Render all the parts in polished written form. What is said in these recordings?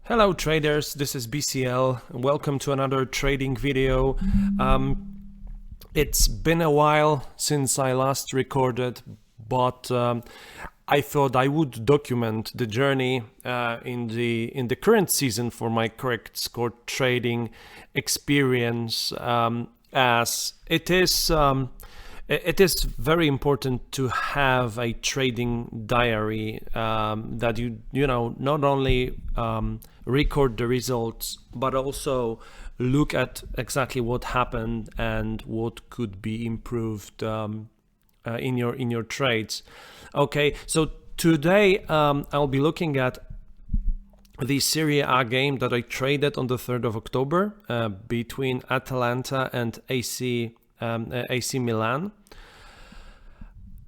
Hello traders, this is BCL. Welcome to another trading video. It's been a while since I last recorded, but I thought I would document the journey in the current season for my correct score trading experience, as it is very important to have a trading diary that you know not only record the results but also look at exactly what happened and what could be improved in your trades. Okay, so today I'll be looking at the Serie A game that I traded on the 3rd of October between Atalanta and AC Milan.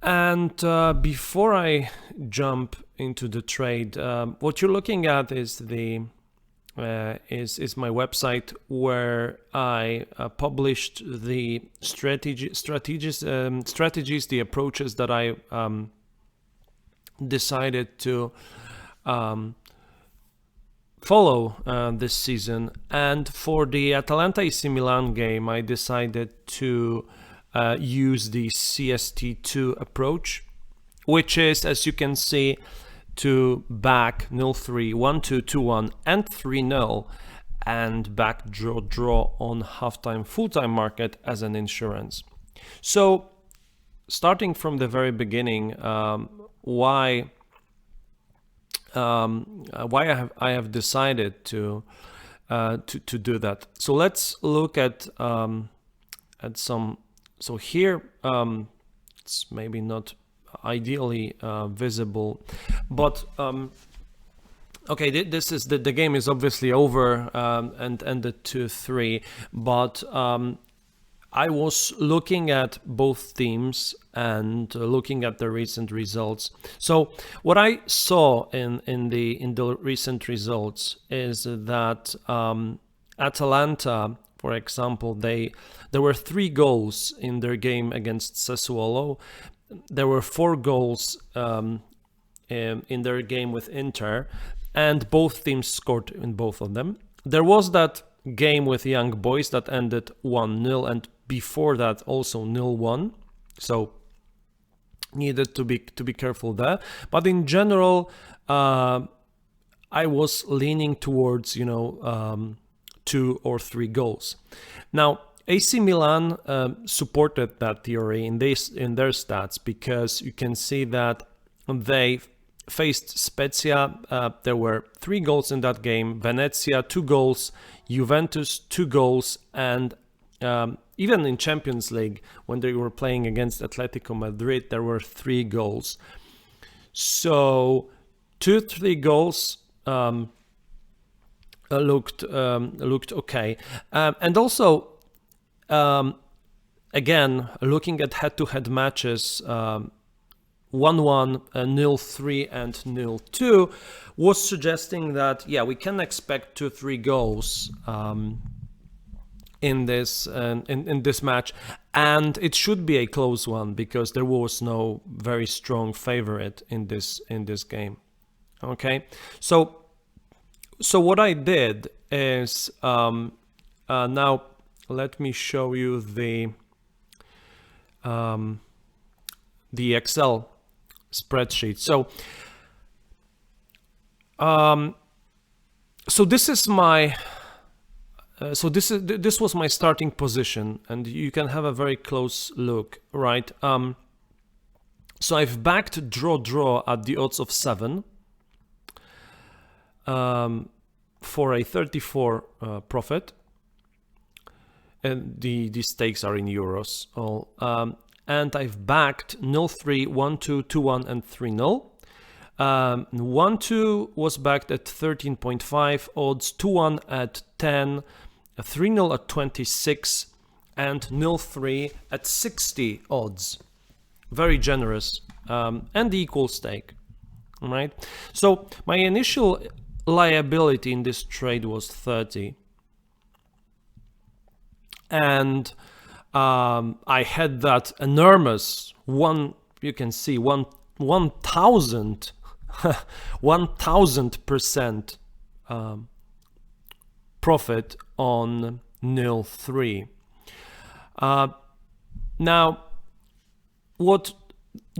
And before I jump into the trade, what you're looking at is is my website where I published the strategies, the approaches that I decided to follow this season. And for the Atalanta AC Milan game, I decided to use the CST2 approach, which is, as you can see, to back 0-3, 1-2, 2-1, and 3-0, and back draw on halftime, full-time market as an insurance. So, starting from the very beginning, why I have decided to do that. So let's look at some. So here it's maybe not ideally visible, but okay, this is the game is obviously over and ended 2-3, but I was looking at both teams and looking at the recent results. So what I saw in the recent results is that Atalanta, for example, there were 3 goals in their game against Sassuolo. There were 4 goals in their game with Inter, and both teams scored in both of them. There was that game with Young Boys that ended 1-0, and before that also 0-1. So needed to be careful there. But in general, I was leaning towards 2 or 3 goals. Now, AC Milan supported that theory in their stats, because you can see that they faced Spezia. There were 3 goals in that game. Venezia 2 goals, Juventus 2 goals, and even in Champions League, when they were playing against Atletico Madrid, there were 3 goals. So 2-3 goals looked okay, and also again, looking at head-to-head matches, 1-1, 0-3, and 0-2 was suggesting that we can expect 2-3 goals in this match, and it should be a close one because there was no very strong favorite in this game. Okay, so what I did is now let me show you the Excel spreadsheet. So this is my this was my starting position, and you can have a very close look, right? So I've backed draw at the odds of 7 for a 34 profit. And the stakes are in euros all. And I've backed 0-3, 1-2, 2-1, and 3-0. 1-2 was backed at 13.5 odds, 2-1 at 10, 3-0 at 26, and 0-3 at 60 odds. Very generous and equal stake. All right. So my initial liability in this trade was 30. And I had that enormous 1000% profit on 0-3. Now, what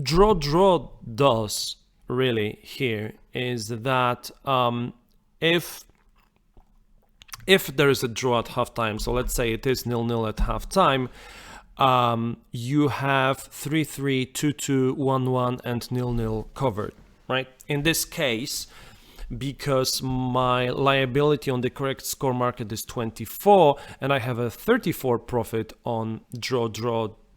draw does really here is that if there is a draw at halftime, so let's say it is 0-0 at halftime, you have 3-3, 2-2, 1-1, and 0-0 covered, right? In this case, because my liability on the correct score market is 24 and I have a 34 profit on draw,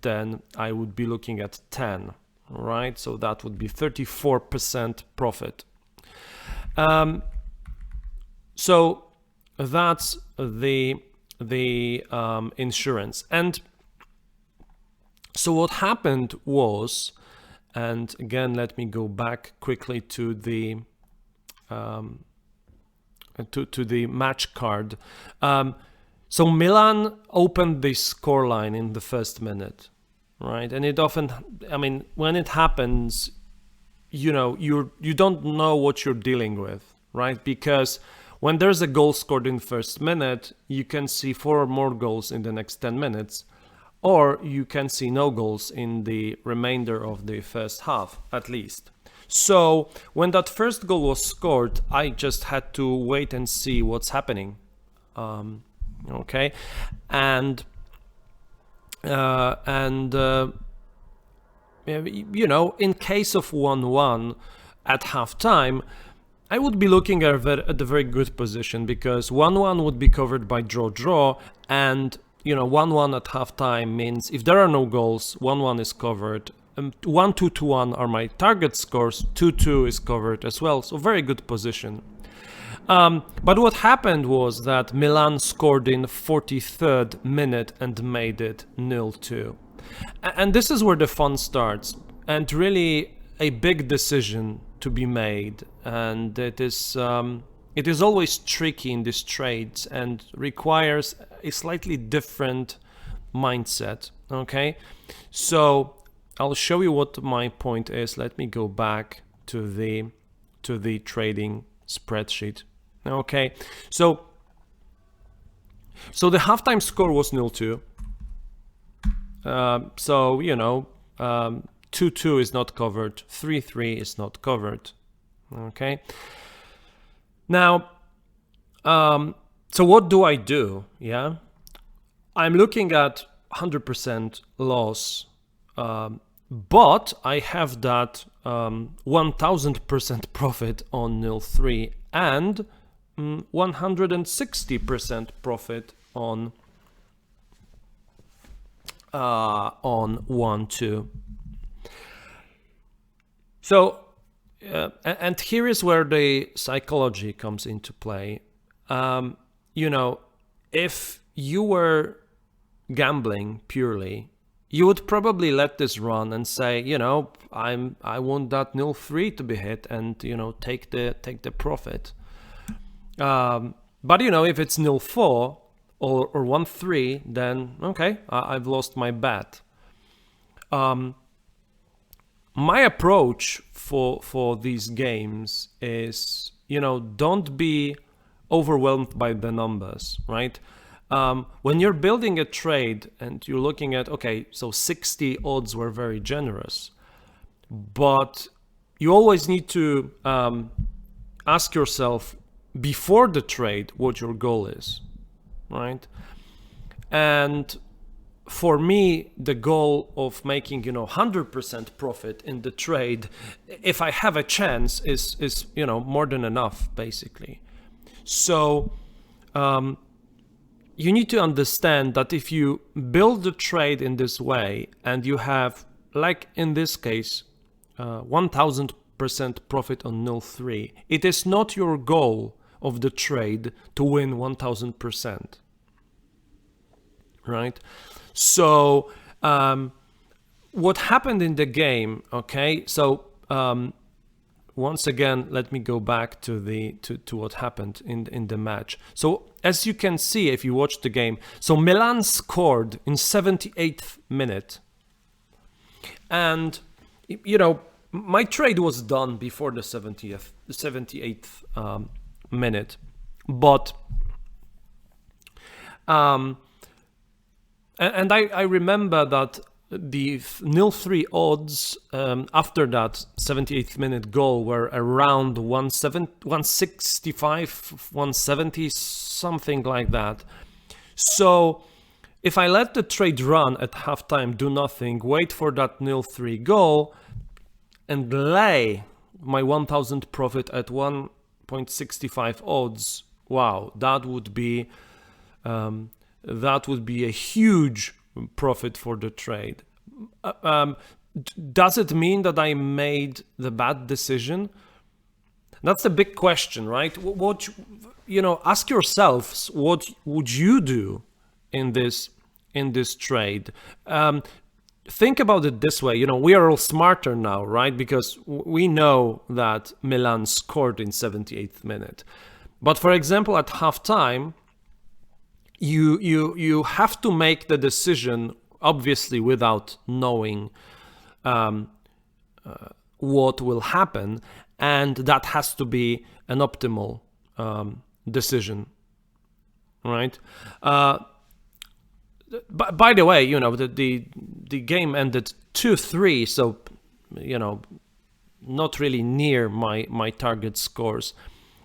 then I would be looking at 10, right? So that would be 34% profit. So that's the insurance. And so what happened was, and again, let me go back quickly to the match card. So Milan opened the scoreline in the first minute, right? And it often, I mean, when it happens, you know, you don't know what you're dealing with, right? Because when there's a goal scored in the first minute, you can see 4 more goals in the next 10 minutes, or you can see no goals in the remainder of the first half, at least. So when that first goal was scored, I just had to wait and see what's happening. Okay, and you know, in case of 1-1 at halftime, I would be looking at a very good position, because 1-1 would be covered by draw, and you know, 1-1 at halftime means if there are no goals, 1-1 is covered. 1-2 to 1 are my target scores. 2-2 is covered as well. So very good position. But what happened was that Milan scored in 43rd minute and made it 0-2. And this is where the fun starts, and really a big decision to be made. And it is always tricky in these trades and requires a slightly different mindset. Okay, so I'll show you what my point is. Let me go back to the trading spreadsheet. Okay, so the halftime score was 0-2. So you know, 2-2 is not covered, 3-3 is not covered. Okay. Now, so what do I do? Yeah, I'm looking at 100% loss, but I have that 1000% profit on 0-3 and 160% profit on 1-2. So, and here is where the psychology comes into play. You know, if you were gambling purely, you would probably let this run and say, you know, I want that 0-3 to be hit, and you know, take the profit. But you know, if it's 0-4 or 1-3, then okay, I've lost my bet. My approach for these games is, you know, don't be overwhelmed by the numbers, right? When you're building a trade and you're looking at, okay, so 60 odds were very generous, but you always need to ask yourself before the trade what your goal is, right? And for me, the goal of making, you know, 100% profit in the trade, if I have a chance, is you know, more than enough, basically. So you need to understand that if you build the trade in this way and you have, like in this case, 1000% profit on 0-3, it is not your goal of the trade to win 1000%, right? So what happened in the game, okay, so once again, let me go back to what happened in the match. So as you can see, if you watch the game, so Milan scored in 78th minute, and you know, my trade was done before the 78th minute. But and I remember that the 0-3 odds after that 78th minute goal were around 165, 170, something like that. So if I let the trade run at halftime, do nothing, wait for that 0-3 goal, and lay my 1,000 profit at 1.65 odds, wow, that would be a huge profit for the trade. Does it mean that I made the bad decision? That's the big question, right? What, ask yourselves, what would you do in this trade? Think about it this way. We are all smarter now, right? Because we know that Milan scored in 78th minute. But for example, at halftime, you have to make the decision, obviously, without knowing what will happen, and that has to be an optimal decision, right? By the way, the game ended 2-3, so not really near my target scores.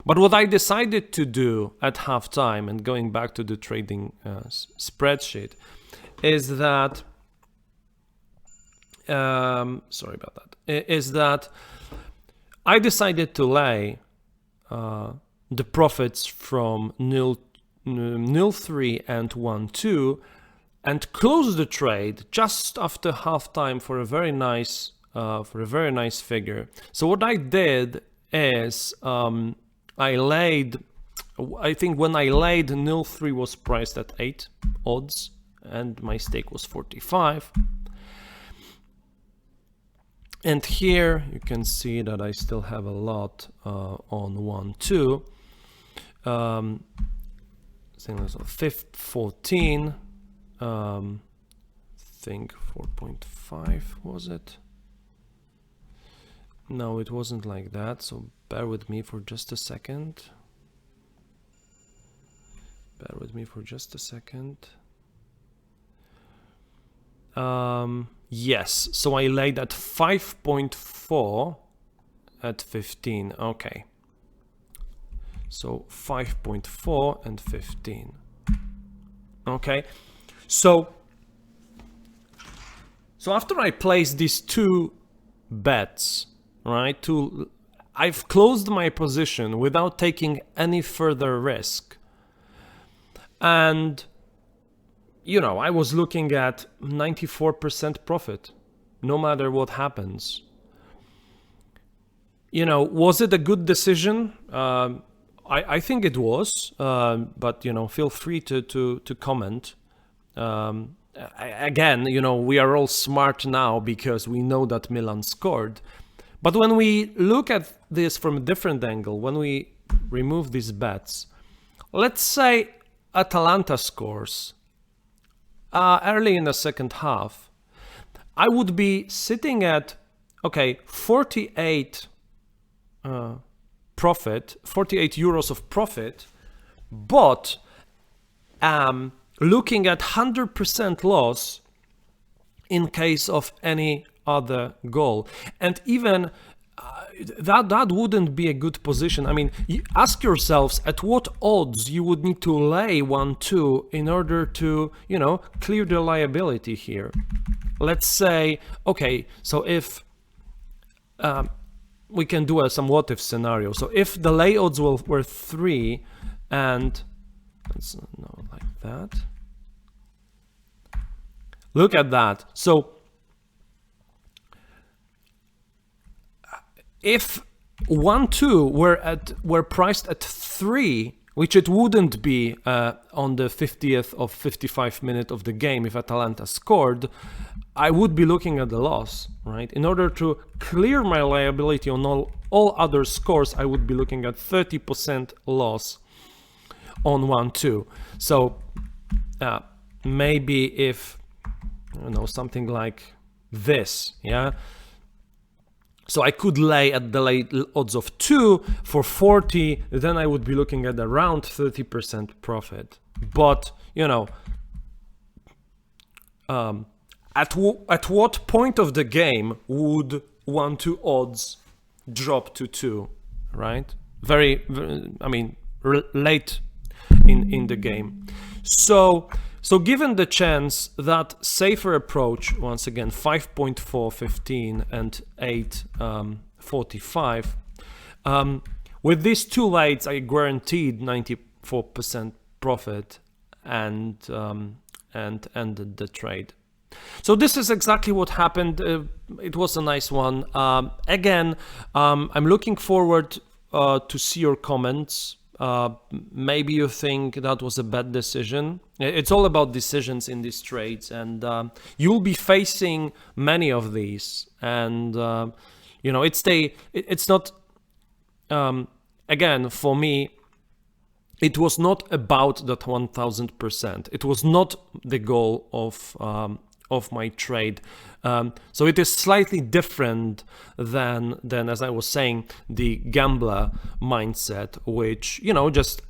But what I decided to do at halftime, and going back to the trading spreadsheet, is that is that I decided to lay the profits from 0-3 and 1-2 and close the trade just after halftime for a very nice figure. So what I did is I think when I laid 0-3 was priced at 8 odds and my stake was 45. And here you can see that I still have a lot on 1-2. Same as 14. Think 4.5 was it? No, it wasn't like that, so bear with me for just a second. Yes, so I laid at 5.4 at 15. Okay. So 5.4 and 15. Okay. So after I placed these two bets, right? I've closed my position without taking any further risk. And I was looking at 94% profit, no matter what happens. Was it a good decision? I think it was, but feel free to comment. Again, we are all smart now because we know that Milan scored. But when we look at this from a different angle, when we remove these bets, let's say Atalanta scores early in the second half, I would be sitting at 48 profit, 48 euros of profit, but looking at 100% loss in case of any other goal. And even that wouldn't be a good position. I mean, ask yourselves at what odds you would need to lay 1-2 in order to, clear the liability here. Let's say, so if we can do some what if scenario. So if the lay odds were 3 and let's no like that. Look at that. So if 1-2 were priced at 3, which it wouldn't be on the 50th of 55 minute of the game if Atalanta scored, I would be looking at the loss, right? In order to clear my liability on all other scores, I would be looking at 30% loss on 1-2. So maybe if something like this, yeah, So I could lay at the late odds of 2 for 40, then I would be looking at around 30% profit. But, you know, at what point of the game would 1-2 odds drop to 2, right? Very I mean, late in the game. So given the chance, that safer approach, once again, 5.415 and 8.45, with these two lights, I guaranteed 94% profit and ended the trade. So this is exactly what happened. It was a nice one. Again, I'm looking forward to see your comments. Maybe you think that was a bad decision. It's all about decisions in these trades, and you'll be facing many of these. And you know, it's not. Again, for me, it was not about that 1000%. It was not the goal of my trade. So it is slightly different than as I was saying, the gambler mindset, which, you know, just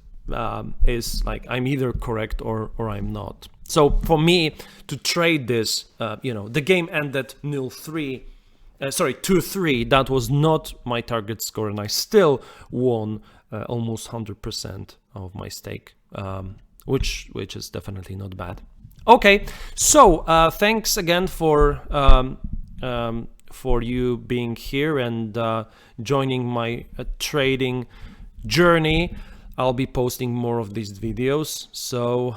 is like, I'm either correct or I'm not. So for me to trade this, you know, the game ended 2-3. That was not my target score, and I still won almost 100% of my stake, which is definitely not bad. Okay, so thanks again for you being here and joining my trading journey. I'll be posting more of these videos, so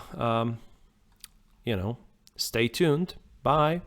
you know, stay tuned. Bye.